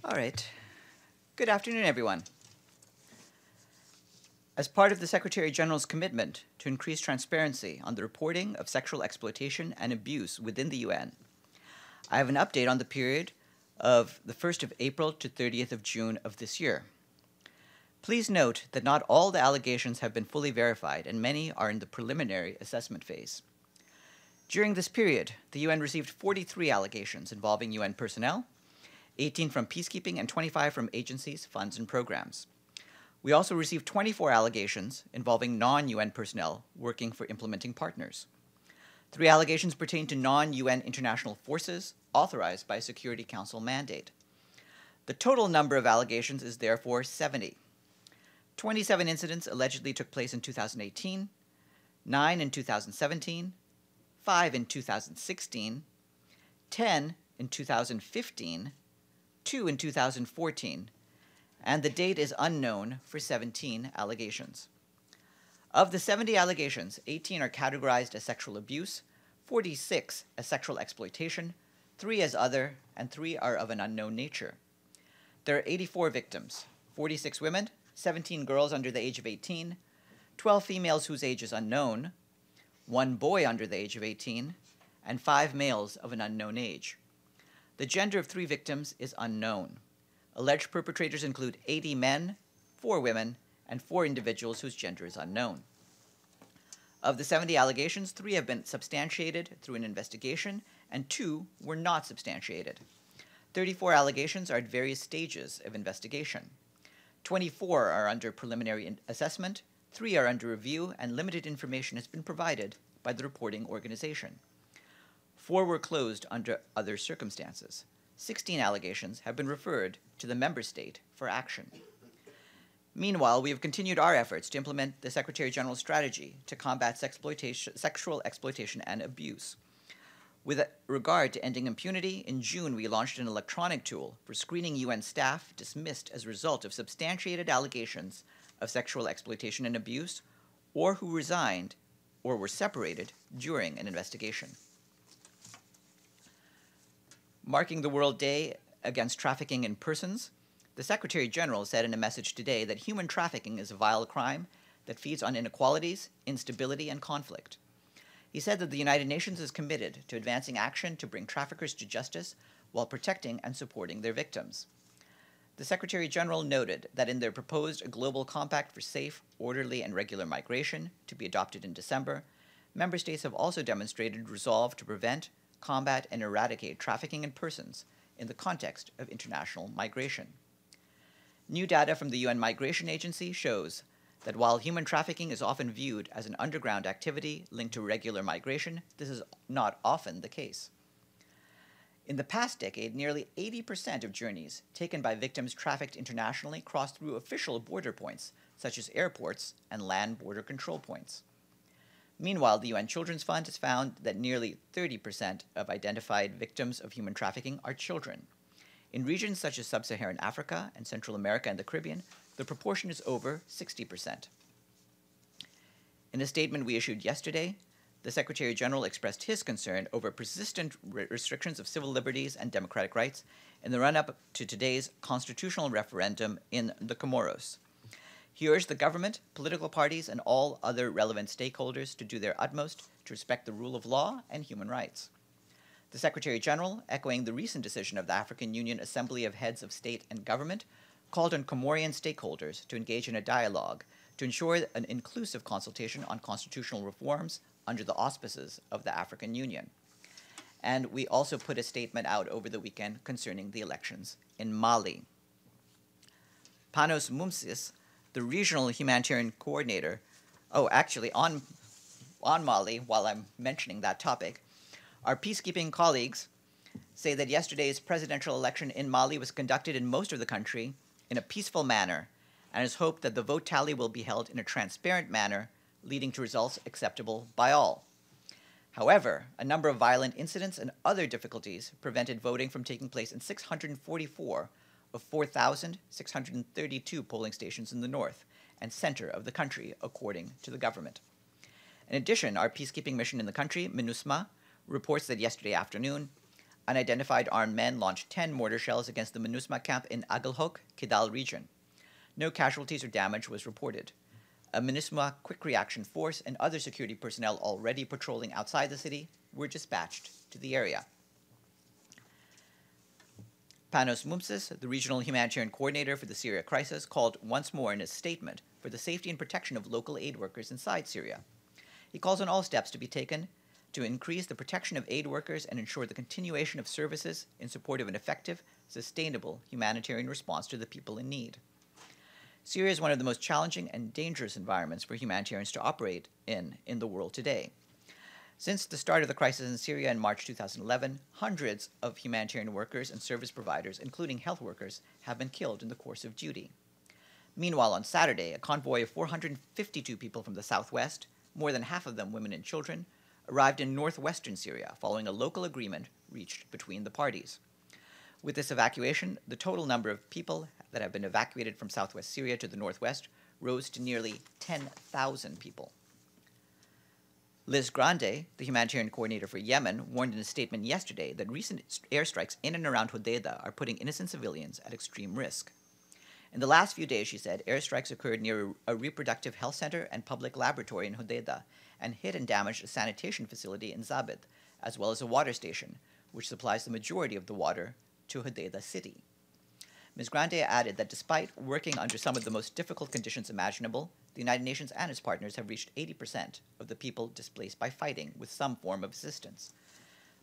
All right. Good afternoon, everyone. As part of the Secretary General's commitment to increase transparency on the reporting of sexual exploitation and abuse within the UN, I have an update on the period of the 1st of April to 30th of June of this year. Please note that not all the allegations have been fully verified, and many are in the preliminary assessment phase. During this period, the UN received 43 allegations involving UN personnel, 18 from peacekeeping, and 25 from agencies, funds, and programs. We also received 24 allegations involving non-UN personnel working for implementing partners. 3 allegations pertain to non-UN international forces authorized by a Security Council mandate. The total number of allegations is therefore 70. 27 incidents allegedly took place in 2018, 9 in 2017, 5 in 2016, 10 in 2015, 2 in 2014, and the date is unknown for 17 allegations. Of the 70 allegations, 18 are categorized as sexual abuse, 46 as sexual exploitation, 3 as other, and 3 are of an unknown nature. There are 84 victims, 46 women, 17 girls under the age of 18, 12 females whose age is unknown, 1 boy under the age of 18, and 5 males of an unknown age. The gender of 3 victims is unknown. Alleged perpetrators include 80 men, 4 women, and 4 individuals whose gender is unknown. Of the 70 allegations, 3 have been substantiated through an investigation, and 2 were not substantiated. 34 allegations are at various stages of investigation. 24 are under preliminary assessment, 3 are under review, and limited information has been provided by the reporting organization. 4 were closed under other circumstances. 16 allegations have been referred to the member state for action. Meanwhile, we have continued our efforts to implement the Secretary General's strategy to combat sexual exploitation and abuse. With regard to ending impunity, in June we launched an electronic tool for screening UN staff dismissed as a result of substantiated allegations of sexual exploitation and abuse, or who resigned or were separated during an investigation. Marking the World Day Against Trafficking in Persons, the Secretary General said in a message today that human trafficking is a vile crime that feeds on inequalities, instability, and conflict. He said that the United Nations is committed to advancing action to bring traffickers to justice while protecting and supporting their victims. The Secretary General noted that in their proposed global compact for safe, orderly, and regular migration to be adopted in December, member states have also demonstrated resolve to prevent, combat, and eradicate trafficking in persons in the context of international migration. New data from the UN Migration Agency shows that while human trafficking is often viewed as an underground activity linked to regular migration, this is not often the case. In the past decade, nearly 80% of journeys taken by victims trafficked internationally crossed through official border points, such as airports and land border control points. Meanwhile, the UN Children's Fund has found that nearly 30% of identified victims of human trafficking are children. In regions such as Sub-Saharan Africa and Central America and the Caribbean, the proportion is over 60%. In a statement we issued yesterday, the Secretary General expressed his concern over persistent restrictions of civil liberties and democratic rights in the run-up to today's constitutional referendum in the Comoros. He urged the government, political parties, and all other relevant stakeholders to do their utmost to respect the rule of law and human rights. The Secretary General, echoing the recent decision of the African Union Assembly of Heads of State and Government, called on Comorian stakeholders to engage in a dialogue to ensure an inclusive consultation on constitutional reforms under the auspices of the African Union. And we also put a statement out over the weekend concerning the elections in Mali. Panos Mumsis, the regional humanitarian coordinator, on Mali, while I'm mentioning that topic, our peacekeeping colleagues say that yesterday's presidential election in Mali was conducted in most of the country in a peaceful manner, and is hoped that the vote tally will be held in a transparent manner, leading to results acceptable by all. However, a number of violent incidents and other difficulties prevented voting from taking place in 644 of 4,632 polling stations in the north and center of the country, according to the government. In addition, our peacekeeping mission in the country, MINUSMA, reports that yesterday afternoon, unidentified armed men launched 10 mortar shells against the MINUSMA camp in Agalhok, Kidal region. No casualties or damage was reported. A MINUSMA quick reaction force and other security personnel already patrolling outside the city were dispatched to the area. Panos Mumsis, the regional humanitarian coordinator for the Syria crisis, called once more in a statement for the safety and protection of local aid workers inside Syria. He calls on all steps to be taken to increase the protection of aid workers and ensure the continuation of services in support of an effective, sustainable humanitarian response to the people in need. Syria is one of the most challenging and dangerous environments for humanitarians to operate in the world today. Since the start of the crisis in Syria in March 2011, hundreds of humanitarian workers and service providers, including health workers, have been killed in the course of duty. Meanwhile, on Saturday, a convoy of 452 people from the southwest, more than half of them women and children, arrived in northwestern Syria following a local agreement reached between the parties. With this evacuation, the total number of people that have been evacuated from southwest Syria to the northwest rose to nearly 10,000 people. Liz Grande, the humanitarian coordinator for Yemen, warned in a statement yesterday that recent airstrikes in and around HODEIDAH are putting innocent civilians at extreme risk. In the last few days, she said, airstrikes occurred near a reproductive health center and public laboratory in HODEIDAH and hit and damaged a sanitation facility in Zabid, as well as a water station, which supplies the majority of the water to HODEIDAH city. Ms. Grande added that despite working under some of the most difficult conditions imaginable, the United Nations and its partners have reached 80% of the people displaced by fighting with some form of assistance.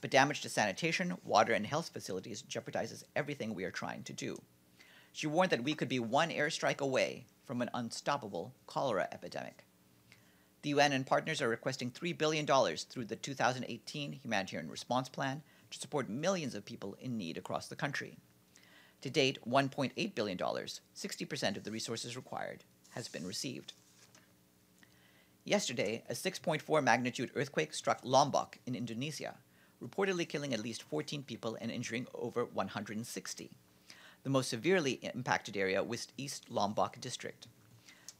But damage to sanitation, water, and health facilities jeopardizes everything we are trying to do. She warned that we could be one airstrike away from an unstoppable cholera epidemic. The UN and partners are requesting $3 billion through the 2018 Humanitarian Response Plan to support millions of people in need across the country. To date, $1.8 billion, 60% of the resources required, has been received. Yesterday, a 6.4 magnitude earthquake struck Lombok in Indonesia, reportedly killing at least 14 people and injuring over 160. The most severely impacted area was East Lombok District.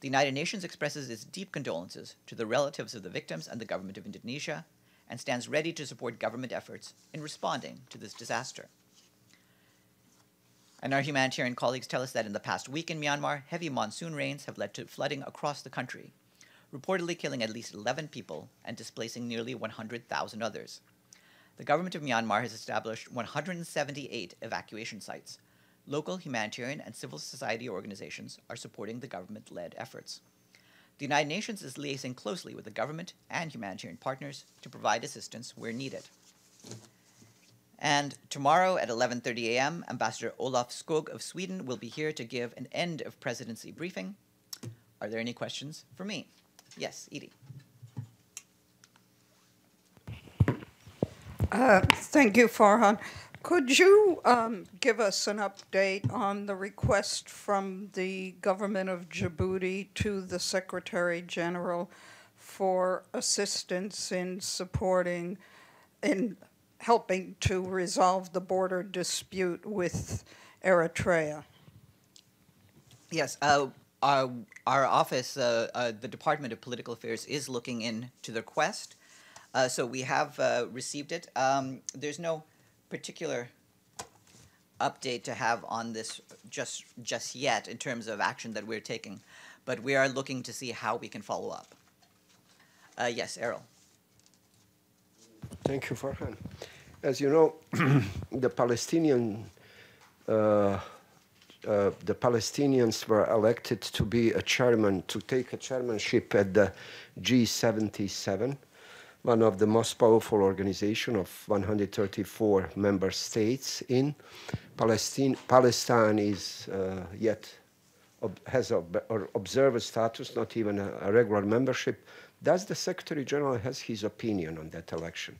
The United Nations expresses its deep condolences to the relatives of the victims and the government of Indonesia, and stands ready to support government efforts in responding to this disaster. And our humanitarian colleagues tell us that in the past week in Myanmar, heavy monsoon rains have led to flooding across the country, reportedly killing at least 11 people and displacing nearly 100,000 others. The government of Myanmar has established 178 evacuation sites. Local humanitarian and civil society organizations are supporting the government-led efforts. The United Nations is liaising closely with the government and humanitarian partners to provide assistance where needed. And tomorrow at 11:30 a.m., Ambassador Olof Skog of Sweden will be here to give an end of presidency briefing. Are there any questions for me? Yes, Edie. Thank you, Farhan. Could you give us an update on the request from the government of Djibouti to the Secretary General for assistance in supporting, in helping to resolve the border dispute with Eritrea? Yes, our office, the Department of Political Affairs, is looking into the request. So we have received it. There's no particular update to have on this just yet in terms of action that we're taking, but we are looking to see how we can follow up. Yes, Errol. Thank you, Farhan. As you know, the Palestinians were elected to be a chairman, to take a chairmanship at the G77, one of the most powerful organizations of 134 member states in Palestine. Palestine is has an observer status, not even a regular membership. Does the Secretary General has his opinion on that election?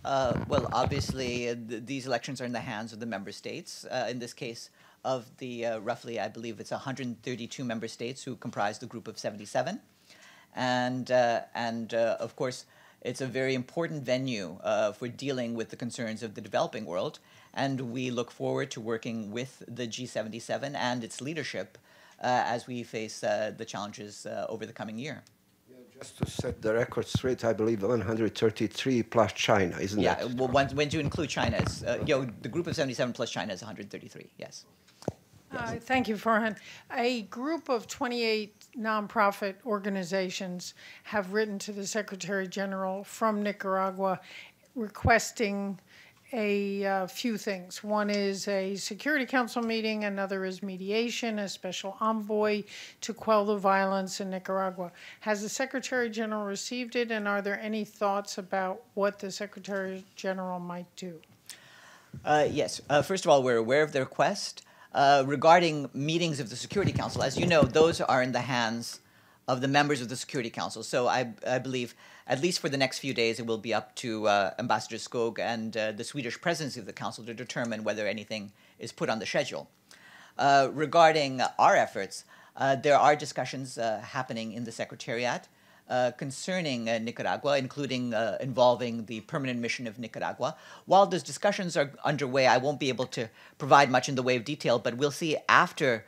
Well, obviously, these elections are in the hands of the member states. In this case, of the roughly, I believe it's 132 member states who comprise the group of 77. And of course, it's a very important venue for dealing with the concerns of the developing world. And we look forward to working with the G77 and its leadership as we face the challenges over the coming year. Yeah, Just to set the record straight, I believe 133 plus China, isn't it? Yeah, well, when you include China, it's, the group of 77 plus China is 133, yes. Thank you, Farhan. A group of 28 nonprofit organizations have written to the Secretary General from Nicaragua requesting a few things. One is a Security Council meeting, another is mediation, a special envoy to quell the violence in Nicaragua. Has the Secretary General received it, and are there any thoughts about what the Secretary General might do? Yes. First of all, we're aware of the request. Regarding meetings of the Security Council, as you know, those are in the hands of the members of the Security Council. So I believe, at least for the next few days, it will be up to Ambassador SCOURGE and the Swedish presidency of the Council to determine whether anything is put on the schedule. Regarding our efforts, there are discussions happening in the Secretariat concerning Nicaragua, including involving the permanent mission of Nicaragua. While those discussions are underway, I won't be able to provide much in the way of detail, but we'll see after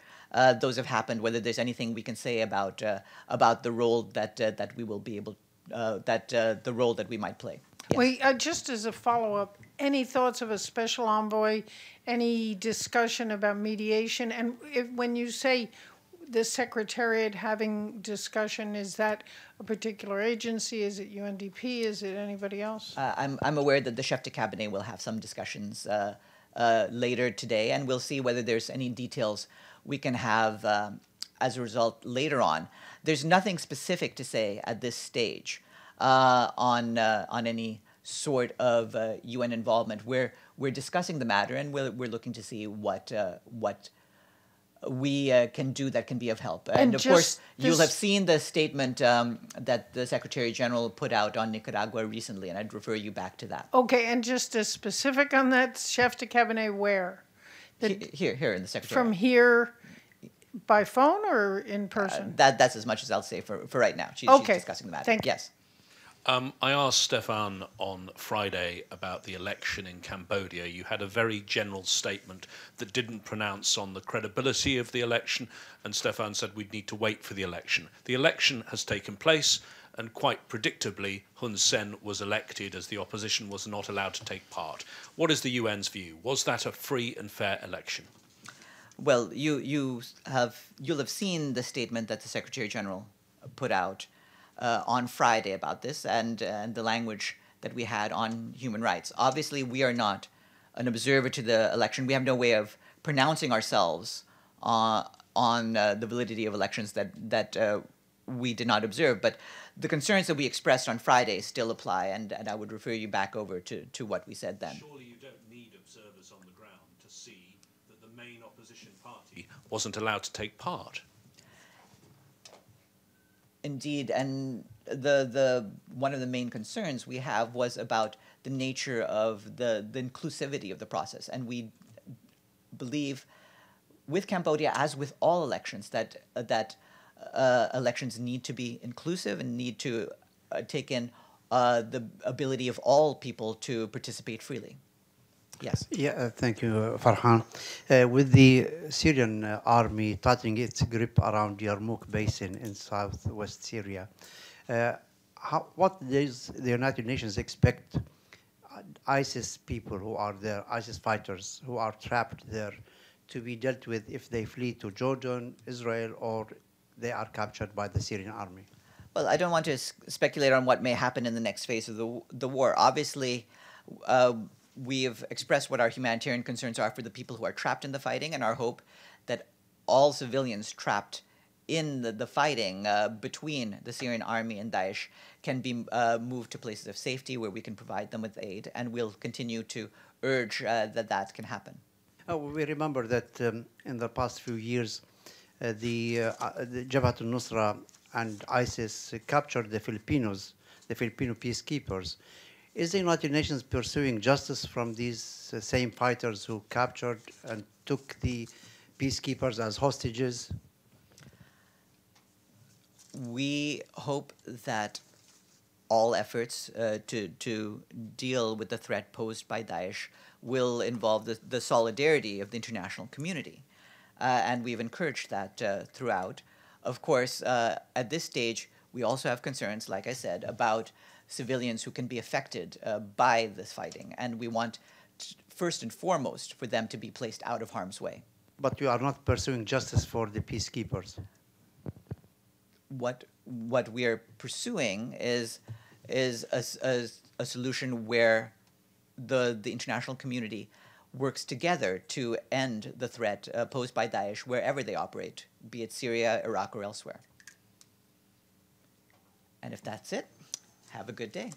those have happened whether there's anything we can say about the role that we will be able, the role that we might play. Yes. Wait, just as a follow-up, any thoughts of a special envoy, any discussion about mediation? And when you say the Secretariat having discussion, is that a particular agency? Is it UNDP? Is it anybody else? I'm aware that the chef de cabinet will have some discussions later today, and we'll see whether there's any details we can have as a result later on. There's nothing specific to say at this stage on any sort of UN involvement. We're discussing the matter, and we're looking to see what we can do that can be of help. And of course, you'll have seen the statement that the Secretary General put out on Nicaragua recently, and I'd refer you back to that. Okay, and just as specific on that, chef de cabinet, where? Here in the Secretariat. From here by phone or in person? That's as much as I'll say for right now. She's discussing the matter. Thank you. Yes. I asked Stefan on Friday about the election in Cambodia. You had a very general statement that didn't pronounce on the credibility of the election, and Stefan said we'd need to wait for the election. The election has taken place, and quite predictably, Hun Sen was elected as the opposition was not allowed to take part. What is the UN's view? Was that a free and fair election? Well, you'll have seen the statement that the Secretary General put out on Friday about this, and the language that we had on human rights. Obviously, we are not an observer to the election. We have no way of pronouncing ourselves on the validity of elections that we did not observe. But the concerns that we expressed on Friday still apply, and I would refer you back over to what we said then. Surely you don't need observers on the ground to see that the main opposition party wasn't allowed to take part. Indeed, and the one of the main concerns we have was about the nature of the inclusivity of the process, and we believe with Cambodia, as with all elections, that elections need to be inclusive and need to take in the ability of all people to participate freely. Yes. Yeah, thank you, Farhan. With the Syrian army tightening its grip around Yarmouk Basin in southwest Syria, what does the United Nations expect ISIS people who are there, ISIS fighters who are trapped there, to be dealt with if they flee to Jordan, Israel, or they are captured by the Syrian army? Well, I don't want to speculate on what may happen in the next phase of the war. Obviously, we have expressed what our humanitarian concerns are for the people who are trapped in the fighting, and our hope that all civilians trapped in the fighting between the Syrian army and Daesh can be moved to places of safety where we can provide them with aid, and we'll continue to urge that can happen. We remember that in the past few years, the Jabhat al-Nusra and ISIS captured the Filipino peacekeepers. Is the United Nations pursuing justice from these same fighters who captured and took the peacekeepers as hostages? We hope that all efforts to deal with the threat posed by Daesh will involve the solidarity of the international community. And we've encouraged that throughout. Of course, at this stage, We also have concerns, like I said, about civilians who can be affected by this fighting, and we want, first and foremost, for them to be placed out of harm's way. But you are not pursuing justice for the peacekeepers. What we are pursuing is a solution where the international community works together to end the threat posed by Daesh wherever they operate, be it Syria, Iraq, or elsewhere. And if that's it, have a good day.